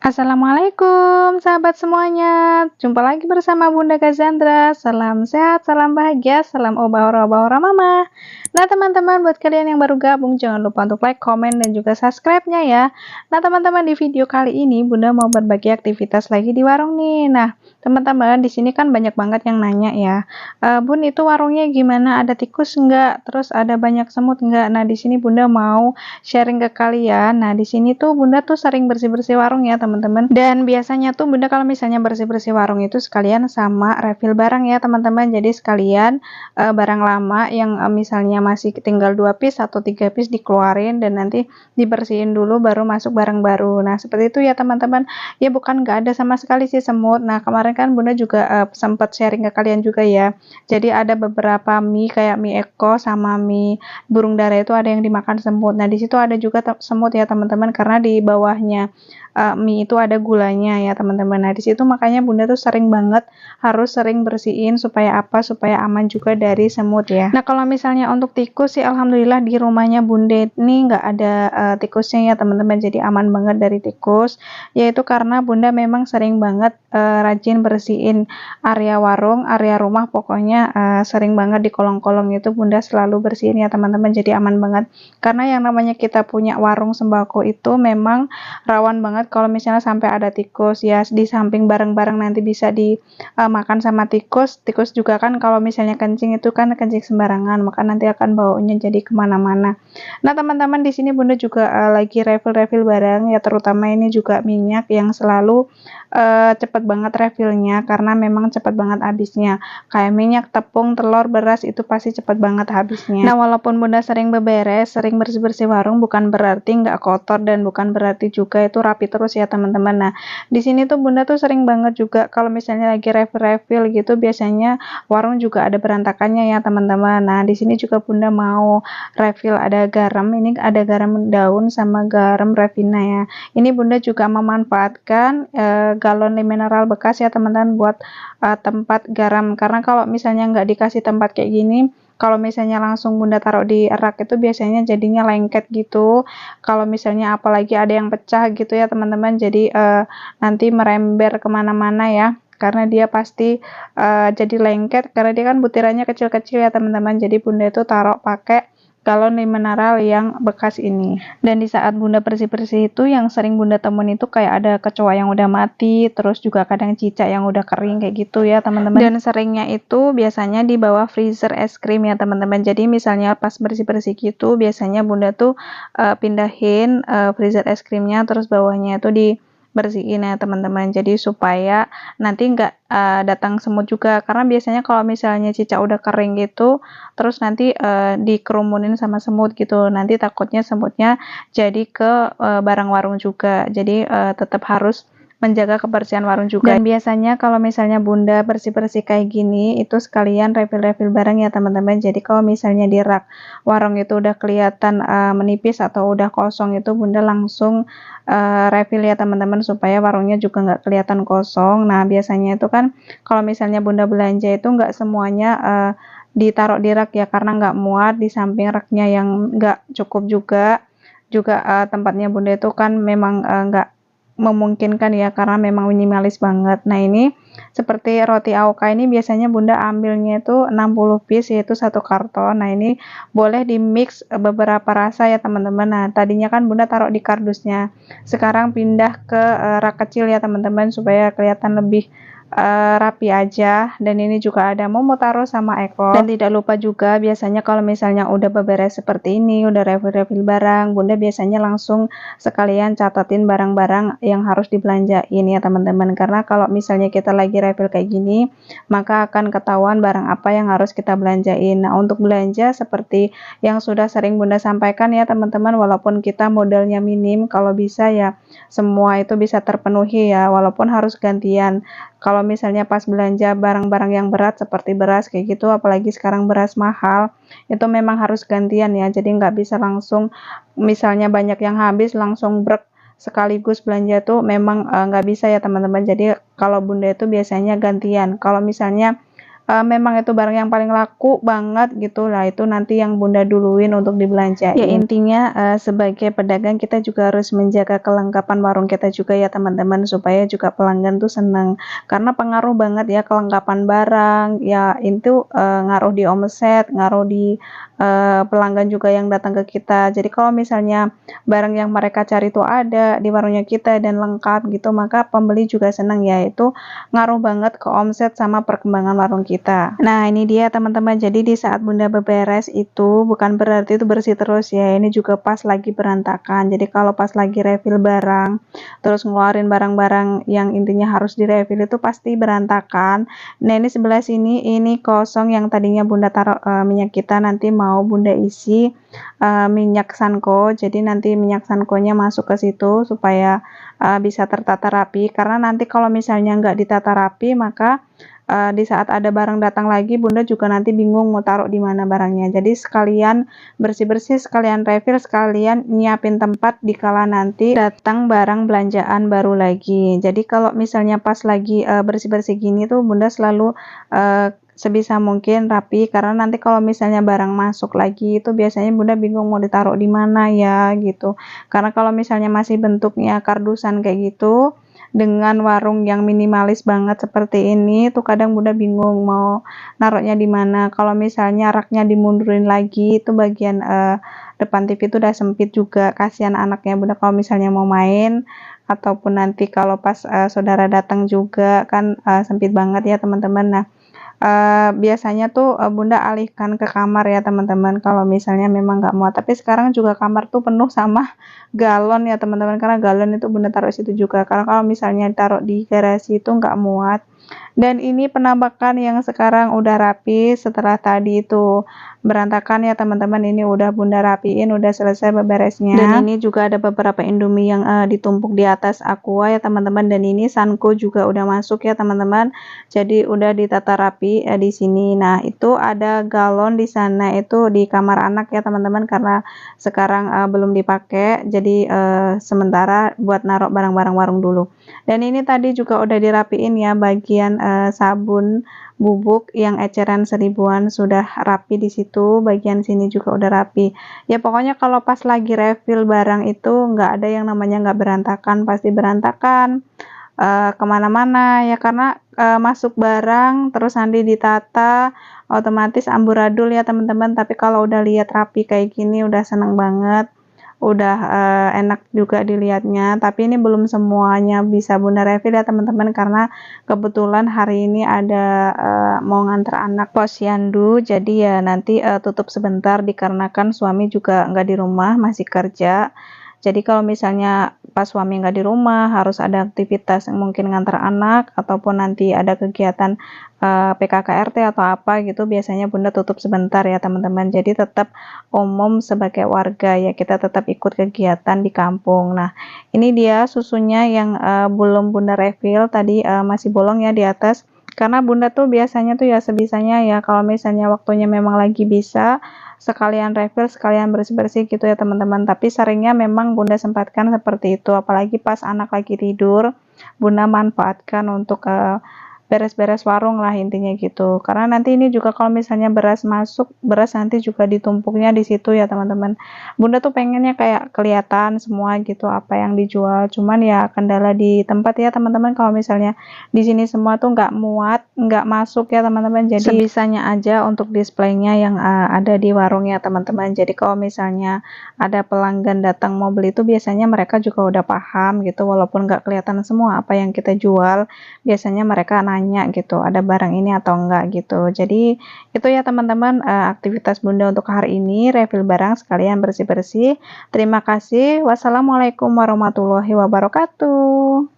Assalamualaikum sahabat semuanya, jumpa lagi bersama Bunda Kazandra. Salam sehat, salam bahagia, salam oba-ora mama. Nah teman-teman, buat kalian yang baru gabung jangan lupa untuk like, komen, dan juga subscribe-nya ya. Nah teman-teman, di video kali ini Bunda mau berbagi aktivitas lagi di warung nih. Nah teman-teman, di sini kan banyak banget yang nanya ya, Bun itu warungnya gimana, ada tikus enggak, terus ada banyak semut enggak. Nah di sini Bunda mau sharing ke kalian. Nah, di sini tuh Bunda tuh sering bersih-bersih warung ya, teman-teman. Dan biasanya tuh Bunda kalau misalnya bersih-bersih warung itu sekalian sama refill barang ya, teman-teman. Jadi sekalian barang lama yang misalnya masih tinggal 2 piece atau 3 piece dikeluarin dan nanti dibersihin dulu baru masuk barang baru. Nah, seperti itu ya, teman-teman. Ya bukan nggak ada sama sekali sih semut. Nah, kemarin kan Bunda juga sempat sharing ke kalian juga ya. Jadi ada beberapa mie kayak mie Eko sama mie burung dara itu ada yang dimakan semut. Nah, di situ ada juga semut ya teman-teman, karena di bawahnya mie itu ada gulanya ya teman-teman. Nah, di situ makanya Bunda tuh sering banget harus sering bersihin supaya apa? Supaya aman juga dari semut ya. Nah, kalau misalnya untuk tikus sih alhamdulillah di rumahnya Bunda ini nggak ada tikusnya ya teman-teman. Jadi aman banget dari tikus. Yaitu karena Bunda memang sering banget rajin bersihin area warung, area rumah, pokoknya sering banget di kolong-kolong itu Bunda selalu bersihin ya teman-teman. Jadi aman banget. Karena yang namanya kita punya warung sembako itu memang rawan banget kalau misalnya sampai ada tikus ya, di samping barang-barang nanti bisa dimakan sama tikus. Tikus juga kan kalau misalnya kencing itu kan kencing sembarangan, maka nanti akan baunya jadi kemana-mana. Nah teman-teman, di sini Bunda juga lagi refill barang ya, terutama ini juga minyak yang selalu cepet banget refillnya karena memang cepet banget habisnya. Kayak minyak, tepung, telur, beras itu pasti cepet banget habisnya. Nah, walaupun Bunda sering beberes, sering bersih-bersih warung, bukan berarti nggak kotor dan bukan berarti juga itu rapi terus ya teman-teman. Nah, di sini tuh Bunda tuh sering banget juga kalau misalnya lagi refill gitu, biasanya warung juga ada berantakannya ya teman-teman. Nah, di sini juga Bunda mau refill ada garam, ini ada garam daun sama garam Revina ya. Ini Bunda juga memanfaatkan galon mineral bekas ya teman-teman buat tempat garam, karena kalau misalnya nggak dikasih tempat kayak gini, kalau misalnya langsung Bunda taruh di rak itu biasanya jadinya lengket gitu. Kalau misalnya apalagi ada yang pecah gitu ya teman-teman, jadi nanti merember kemana-mana ya, karena dia pasti jadi lengket karena dia kan butirannya kecil-kecil ya teman-teman. Jadi Bunda itu taruh pakai galon mineral yang bekas ini. Dan di saat Bunda bersih-bersih itu yang sering Bunda temuin itu kayak ada kecoa yang udah mati, terus juga kadang cicak yang udah kering kayak gitu ya teman-teman. Dan seringnya itu biasanya di bawah freezer es krim ya teman-teman. Jadi misalnya pas bersih-bersih gitu biasanya Bunda tuh pindahin freezer es krimnya, terus bawahnya itu dibersihin ya teman-teman, jadi supaya nanti nggak datang semut juga, karena biasanya kalau misalnya cicak udah kering gitu terus nanti dikerumunin sama semut gitu, nanti takutnya semutnya jadi ke barang warung juga. Jadi tetap harus menjaga kebersihan warung juga. Dan biasanya kalau misalnya Bunda bersih-bersih kayak gini itu sekalian refill barang ya teman-teman. Jadi kalau misalnya di rak warung itu udah kelihatan menipis atau udah kosong, itu Bunda langsung refill ya teman-teman, supaya warungnya juga nggak kelihatan kosong. Nah biasanya itu kan kalau misalnya Bunda belanja itu nggak semuanya ditaruh di rak ya, karena nggak muat, di samping raknya yang nggak cukup juga tempatnya Bunda itu kan memang nggak memungkinkan ya, karena memang minimalis banget. Nah ini seperti roti Aoka ini biasanya Bunda ambilnya itu 60 piece, yaitu satu karton. Nah ini boleh di mix beberapa rasa ya teman-teman. Nah tadinya kan Bunda taruh di kardusnya, sekarang pindah ke rak kecil ya teman-teman, supaya kelihatan lebih rapi aja. Dan ini juga ada Momotaro sama Eko. Dan tidak lupa juga biasanya kalau misalnya udah beberes seperti ini, udah refill barang, Bunda biasanya langsung sekalian catatin barang-barang yang harus dibelanjain ya teman-teman, karena kalau misalnya kita lagi refill kayak gini maka akan ketahuan barang apa yang harus kita belanjain. Nah untuk belanja seperti yang sudah sering Bunda sampaikan ya teman-teman, walaupun kita modalnya minim, kalau bisa ya semua itu bisa terpenuhi ya, walaupun harus gantian. Kalau misalnya pas belanja barang-barang yang berat seperti beras kayak gitu, apalagi sekarang beras mahal, itu memang harus gantian ya. Jadi nggak bisa langsung misalnya banyak yang habis langsung brek sekaligus belanja tuh memang nggak bisa ya teman-teman. Jadi kalau Bunda itu biasanya gantian. Kalau misalnya memang itu barang yang paling laku banget gitu lah, itu nanti yang Bunda duluin untuk dibelanjain. Ya intinya sebagai pedagang kita juga harus menjaga kelengkapan warung kita juga ya teman-teman, supaya juga pelanggan tuh seneng, karena pengaruh banget ya kelengkapan barang ya, itu ngaruh di omset, ngaruh di pelanggan juga yang datang ke kita. Jadi kalau misalnya barang yang mereka cari itu ada di warungnya kita dan lengkap gitu, maka pembeli juga senang ya, itu ngaruh banget ke omset sama perkembangan warung kita. Nah ini dia teman-teman, jadi di saat Bunda beberes itu bukan berarti itu bersih terus ya, ini juga pas lagi berantakan. Jadi kalau pas lagi refill barang terus ngeluarin barang-barang yang intinya harus direfill itu pasti berantakan. Nah ini sebelah sini ini kosong, yang tadinya Bunda taruh minyak kita, nanti mau Bunda isi minyak sanko. Jadi nanti minyak sankonya masuk ke situ supaya bisa tertata rapi, karena nanti kalau misalnya nggak ditata rapi maka di saat ada barang datang lagi Bunda juga nanti bingung mau taruh di mana barangnya. Jadi sekalian bersih-bersih, sekalian refill, sekalian nyiapin tempat dikala nanti datang barang belanjaan baru lagi. Jadi kalau misalnya pas lagi bersih-bersih gini tuh Bunda selalu sebisa mungkin rapi, karena nanti kalau misalnya barang masuk lagi itu biasanya Bunda bingung mau ditaruh di mana ya gitu. Karena kalau misalnya masih bentuknya kardusan kayak gitu dengan warung yang minimalis banget seperti ini tuh kadang Bunda bingung mau naruhnya di mana. Kalau misalnya raknya dimundurin lagi itu bagian depan TV itu udah sempit juga, kasihan anaknya Bunda kalau misalnya mau main, ataupun nanti kalau pas saudara datang juga kan sempit banget ya teman-teman. Nah biasanya tuh Bunda alihkan ke kamar ya teman-teman kalau misalnya memang nggak muat, tapi sekarang juga kamar tuh penuh sama galon ya teman-teman, karena galon itu Bunda taruh situ juga, karena kalau misalnya taruh di garasi itu nggak muat. Dan ini penampakan yang sekarang udah rapi setelah tadi itu berantakan ya teman-teman, ini udah Bunda rapiin, udah selesai beberesnya. Dan ini juga ada beberapa Indomie yang ditumpuk di atas aqua ya teman-teman, dan ini Sanko juga udah masuk ya teman-teman. Jadi udah ditata rapi di sini. Nah, itu ada galon di sana itu di kamar anak ya teman-teman, karena sekarang belum dipakai. Jadi sementara buat naruh barang-barang warung dulu. Dan ini tadi juga udah dirapiin ya, bagian sabun bubuk yang eceran 1000-an sudah rapi di situ, bagian sini juga udah rapi. Ya pokoknya kalau pas lagi refill barang itu nggak ada yang namanya nggak berantakan, pasti berantakan kemana-mana ya, karena masuk barang terus nanti ditata otomatis amburadul ya teman-teman. Tapi kalau udah lihat rapi kayak gini udah seneng banget, udah enak juga dilihatnya. Tapi ini belum semuanya bisa Bunda refill ya teman-teman, karena kebetulan hari ini ada mau nganter anak posyandu, jadi ya nanti tutup sebentar dikarenakan suami juga nggak di rumah, masih kerja. Jadi kalau misalnya pas suami nggak di rumah harus ada aktivitas mungkin ngantar anak ataupun nanti ada kegiatan PKKRT atau apa gitu, biasanya Bunda tutup sebentar ya teman-teman. Jadi tetap umum sebagai warga ya, kita tetap ikut kegiatan di kampung. Nah ini dia susunya yang belum Bunda refill tadi, masih bolong ya di atas, karena Bunda tuh biasanya tuh ya sebisanya ya, kalau misalnya waktunya memang lagi bisa sekalian refill sekalian bersih-bersih gitu ya teman-teman. Tapi seringnya memang Bunda sempatkan seperti itu, apalagi pas anak lagi tidur Bunda manfaatkan untuk beres-beres warung lah intinya gitu. Karena nanti ini juga kalau misalnya beras masuk, beras nanti juga ditumpuknya di situ ya teman-teman. Bunda tuh pengennya kayak kelihatan semua gitu apa yang dijual, cuman ya kendala di tempat ya teman-teman, kalau misalnya di sini semua tuh nggak muat, nggak masuk ya teman-teman. Jadi sebisanya aja untuk displaynya yang ada di warung ya teman-teman. Jadi kalau misalnya ada pelanggan datang mau beli itu biasanya mereka juga udah paham gitu, walaupun nggak kelihatan semua apa yang kita jual, biasanya mereka nanya gitu ada barang ini atau enggak gitu. Jadi itu ya teman-teman aktivitas Bunda untuk hari ini, refill barang sekalian bersih-bersih. Terima kasih. Wassalamualaikum warahmatullahi wabarakatuh.